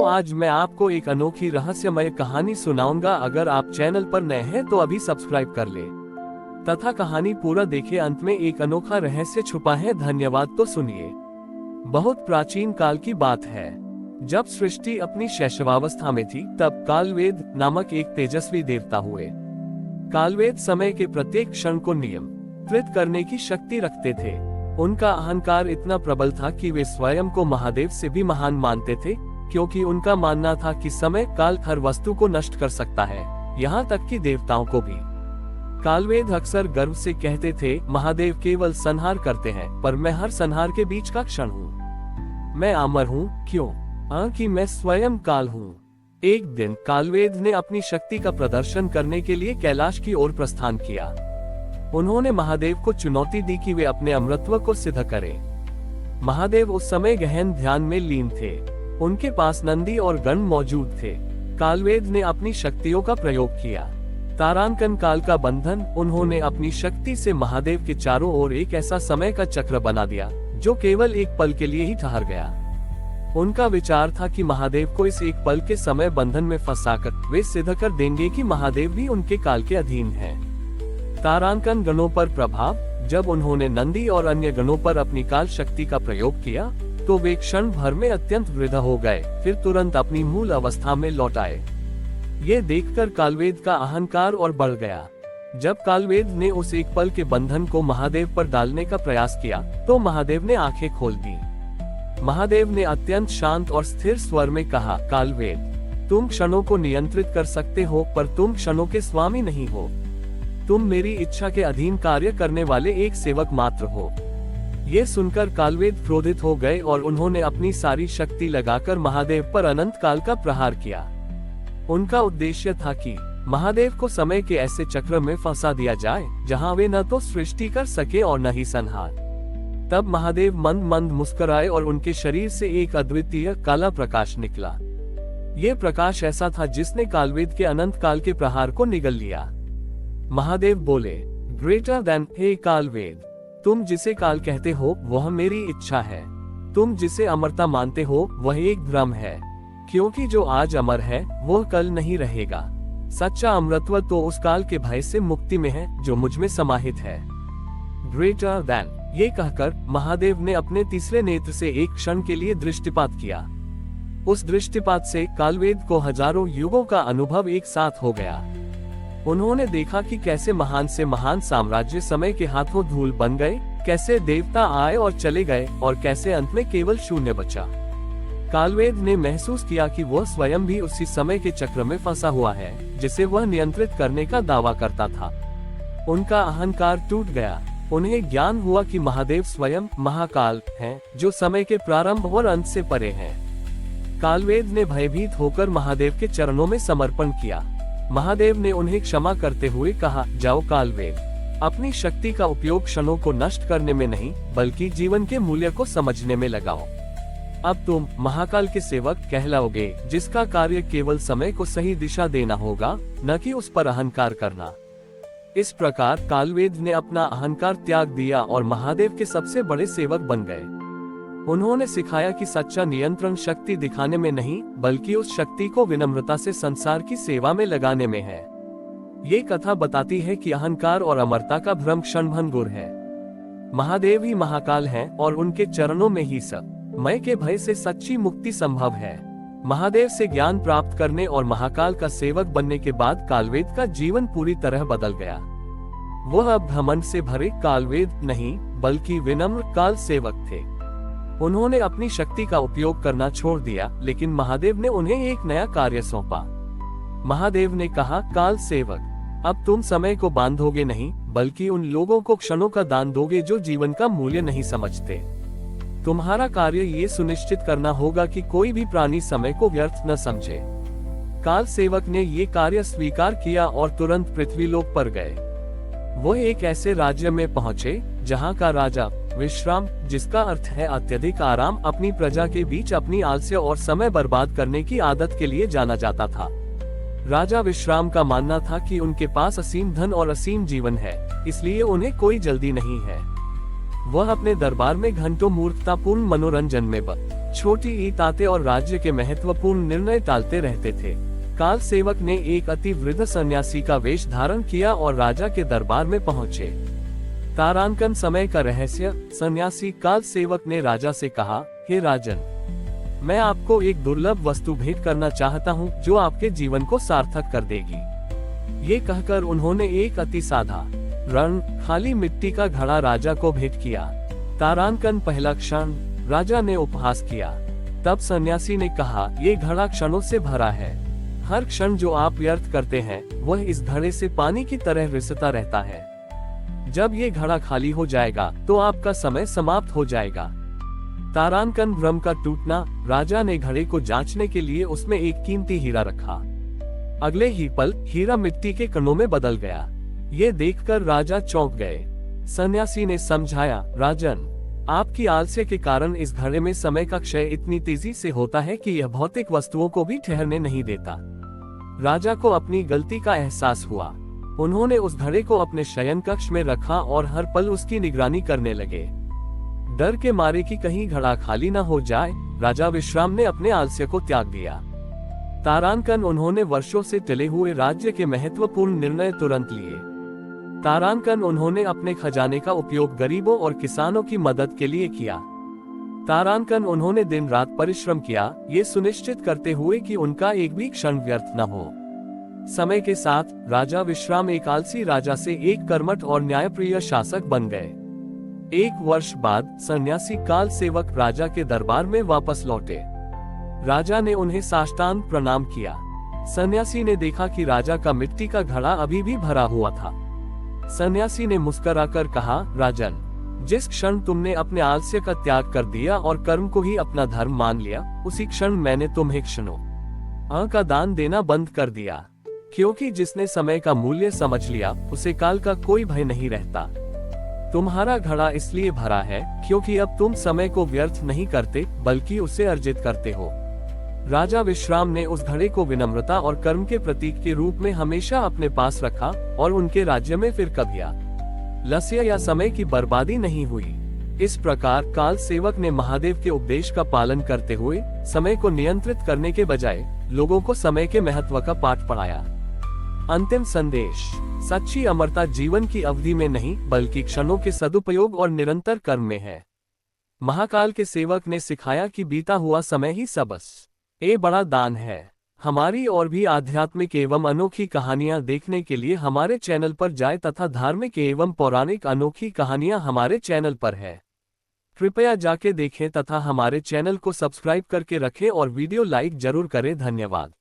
तो आज मैं आपको एक अनोखी रहस्यमय कहानी सुनाऊंगा। अगर आप चैनल पर नए हैं तो अभी सब्सक्राइब कर ले तथा कहानी पूरा देखें। अंत में एक अनोखा रहस्य छुपा है। धन्यवाद। तो सुनिए। बहुत प्राचीन काल की बात है, जब सृष्टि अपनी शैशवावस्था में थी, तब कालवेद नामक एक तेजस्वी देवता हुए। कालवेद समय के प्रत्येक क्षण को नियंत्रित करने की शक्ति रखते थे। उनका अहंकार इतना प्रबल था कि वे स्वयं को महादेव से भी महान मानते थे, क्योंकि उनका मानना था कि समय काल हर वस्तु को नष्ट कर सकता है, यहाँ तक कि देवताओं को भी। कालवेद अक्सर गर्व से कहते थे, महादेव केवल संहार करते हैं, पर मैं हर संहार के बीच का क्षण हूँ। मैं अमर हूँ। क्यों? कि मैं स्वयं काल हूँ। एक दिन कालवेद ने अपनी शक्ति का प्रदर्शन करने के लिए कैलाश की ओर प्रस्थान किया। उन्होंने महादेव को चुनौती दी कि वे अपने अमरत्व को सिद्ध करें। महादेव उस समय गहन ध्यान में लीन थे। उनके पास नंदी और गण मौजूद थे। कालवेद ने अपनी शक्तियों का प्रयोग किया। तारांकन काल का बंधन। उन्होंने अपनी शक्ति से महादेव के चारों ओर एक ऐसा समय का चक्र बना दिया, जो केवल एक पल के लिए ही ठहर गया। उनका विचार था कि महादेव को इस एक पल के समय बंधन में फंसाकर वे सिद्ध कर देंगे कि महादेव भी उनके काल के अधीन हैं। तारांकन गणों पर प्रभाव। जब उन्होंने नंदी और अन्य गणों पर अपनी काल शक्ति का प्रयोग किया, तो वे क्षण भर में अत्यंत वृद्ध हो गए, फिर तुरंत अपनी मूल अवस्था में लौट आए। ये देखकर कालवेद का अहंकार और बढ़ गया। जब कालवेद ने उस एक पल के बंधन को महादेव पर डालने का प्रयास किया, तो महादेव ने आंखें खोल दी। महादेव ने अत्यंत शांत और स्थिर स्वर में कहा, कालवेद, तुम क्षणों को नियंत्रित कर सकते हो, पर तुम क्षणों के स्वामी नहीं हो। तुम मेरी इच्छा के अधीन कार्य करने वाले एक सेवक मात्र हो। ये सुनकर कालवेद क्रोधित हो गए और उन्होंने अपनी सारी शक्ति लगाकर महादेव पर अनंत काल का प्रहार किया। उनका उद्देश्य था कि महादेव को समय के ऐसे चक्र में फंसा दिया जाए, जहां वे न तो सृष्टि कर सके और न ही संहार। तब महादेव मंद मंद मुस्कुराए और उनके शरीर से एक अद्वितीय काला प्रकाश निकला। ये प्रकाश ऐसा था जिसने कालवेद के अनंत काल के प्रहार को निगल लिया। महादेव बोले, ग्रेटर देन, हे कालवेद, तुम जिसे काल कहते हो वह मेरी इच्छा है। तुम जिसे अमरता मानते हो वह एक भ्रम है, क्योंकि जो आज अमर है वह कल नहीं रहेगा। सच्चा अमरत्व तो उस काल के भय से मुक्ति में है जो मुझ में समाहित है। ग्रेटर देन, ये कहकर महादेव ने अपने तीसरे नेत्र से एक क्षण के लिए दृष्टिपात किया। उस दृष्टिपात से कालवेद को हजारों युगों का अनुभव एक साथ हो गया। उन्होंने देखा कि कैसे महान से महान साम्राज्य समय के हाथों धूल बन गए, कैसे देवता आए और चले गए, और कैसे अंत में केवल शून्य बचा। कालवेद ने महसूस किया कि वह स्वयं भी उसी समय के चक्र में फंसा हुआ है, जिसे वह नियंत्रित करने का दावा करता था। उनका अहंकार टूट गया। उन्हें ज्ञान हुआ कि महादेव स्वयं महाकाल हैं, जो समय के प्रारंभ और अंत से परे हैं। कालवेद ने भयभीत होकर महादेव के चरणों में समर्पण किया। महादेव ने उन्हें क्षमा करते हुए कहा, जाओ कालवेद, अपनी शक्ति का उपयोग क्षणों को नष्ट करने में नहीं, बल्कि जीवन के मूल्य को समझने में लगाओ। अब तुम महाकाल के सेवक कहलाओगे, जिसका कार्य केवल समय को सही दिशा देना होगा, न कि उस पर अहंकार करना। इस प्रकार कालवेद ने अपना अहंकार त्याग दिया और महादेव के सबसे बड़े सेवक बन गए। उन्होंने सिखाया कि सच्चा नियंत्रण शक्ति दिखाने में नहीं, बल्कि उस शक्ति को विनम्रता से संसार की सेवा में लगाने में है। ये कथा बताती है कि अहंकार और अमरता का भ्रम क्षणभंगुर है। महादेव ही महाकाल हैं और उनके चरणों में ही सब मय के भय से सच्ची मुक्ति संभव है। महादेव से ज्ञान प्राप्त करने और महाकाल का सेवक बनने के बाद कालवेद का जीवन पूरी तरह बदल गया। वह अब घमंड से भरे कालवेद नहीं, बल्कि विनम्र काल सेवक थे। उन्होंने अपनी शक्ति का उपयोग करना छोड़ दिया, लेकिन महादेव ने उन्हें एक नया कार्य सौंपा। महादेव ने कहा, काल सेवक, अब तुम समय को बांधोगे नहीं, बल्कि उन लोगों को क्षणों का दान दोगे जो जीवन का मूल्य नहीं समझते। तुम्हारा कार्य ये सुनिश्चित करना होगा कि कोई भी प्राणी समय को व्यर्थ न समझे। काल सेवक ने ये कार्य स्वीकार किया और तुरंत पृथ्वीलोक पर गए। वो एक ऐसे राज्य में पहुंचे जहां का राजा विश्राम, जिसका अर्थ है अत्यधिक आराम, अपनी प्रजा के बीच अपनी आलस्य और समय बर्बाद करने की आदत के लिए जाना जाता था। राजा विश्राम का मानना था कि उनके पास असीम धन और असीम जीवन है, इसलिए उन्हें कोई जल्दी नहीं है। वह अपने दरबार में घंटों मूर्खतापूर्ण मनोरंजन में छोटी ईंट आते और राज्य के महत्वपूर्ण निर्णय टालते रहते थे। काल सेवक ने एक अति वृद्ध सन्यासी का वेश धारण किया और राजा के दरबार में पहुंचे। तारांकन समय का रहस्य। सन्यासी काल सेवक ने राजा से कहा, हे राजन, मैं आपको एक दुर्लभ वस्तु भेंट करना चाहता हूँ जो आपके जीवन को सार्थक कर देगी। ये कहकर उन्होंने एक अति साधारण खाली मिट्टी का घड़ा राजा को भेंट किया। तारांकन पहला क्षण। राजा ने उपहास किया। तब सन्यासी ने कहा, ये घड़ा क्षणों से भरा है। हर क्षण जो आप व्यर्थ करते हैं वह इस घड़े से पानी की तरह रिसता रहता है। जब ये घड़ा खाली हो जाएगा तो आपका समय समाप्त हो जाएगा। तारांकन भ्रम का टूटना। राजा ने घड़े को जांचने के लिए उसमें एक कीमती हीरा रखा। अगले ही पल हीरा मिट्टी के कणों में बदल गया। ये देखकर राजा चौंक गए। सन्यासी ने समझाया, राजन, आपकी आलस्य के कारण इस घड़े में समय का क्षय इतनी तेजी से होता है कि यह भौतिक वस्तुओं को भी ठहरने नहीं देता। राजा को अपनी गलती का एहसास हुआ। उन्होंने उस घड़े को अपने शयन कक्ष में रखा और हर पल उसकी निगरानी करने लगे। डर के मारे कि कहीं घड़ा खाली न हो जाए, राजा विश्राम ने अपने आलस्य को त्याग दिया। तारांकन उन्होंने वर्षों से टले हुए राज्य के महत्वपूर्ण निर्णय तुरंत लिए। तारांकन उन्होंने अपने खजाने का उपयोग गरीबों और किसानों की मदद के लिए किया। तारांकन उन्होंने दिन रात परिश्रम किया, ये सुनिश्चित करते हुए कि उनका एक भी क्षण व्यर्थ न हो। समय के साथ राजा विश्राम एक आलसी राजा से एक कर्मठ और न्यायप्रिय शासक बन गए। एक वर्ष बाद सन्यासी काल सेवक राजा के दरबार में वापस लौटे। राजा ने उन्हें साष्टांग प्रणाम किया। सन्यासी ने देखा कि राजा का मिट्टी का घड़ा अभी भी भरा हुआ था। सन्यासी ने मुस्कुराकर कहा, राजन, जिस क्षण तुमने अपने आलस्य का त्याग कर दिया और कर्म को ही अपना धर्म मान लिया, उसी क्षण मैंने तुम्हें क्षणों का दान देना बंद कर दिया। क्योंकि जिसने समय का मूल्य समझ लिया उसे काल का कोई भय नहीं रहता। तुम्हारा घड़ा इसलिए भरा है क्योंकि अब तुम समय को व्यर्थ नहीं करते बल्कि उसे अर्जित करते हो। राजा विश्राम ने उस घड़े को विनम्रता और कर्म के प्रतीक के रूप में हमेशा अपने पास रखा और उनके राज्य में फिर कभी आलस्य या समय की बर्बादी नहीं हुई। इस प्रकार काल सेवक ने महादेव के उपदेश का पालन करते हुए समय को नियंत्रित करने के बजाय लोगों को समय के महत्व का पाठ पढ़ाया। अंतिम संदेश। सच्ची अमरता जीवन की अवधि में नहीं बल्कि क्षणों के सदुपयोग और निरंतर कर्म में है। महाकाल के सेवक ने सिखाया कि बीता हुआ समय ही सबसे बड़ा दान है। हमारी और भी आध्यात्मिक एवं अनोखी कहानियां देखने के लिए हमारे चैनल पर जाएं तथा धार्मिक एवं पौराणिक अनोखी कहानियां हमारे चैनल पर है। कृपया जाके देखें तथा हमारे चैनल को सब्सक्राइब करके रखें और वीडियो लाइक जरूर करें। धन्यवाद।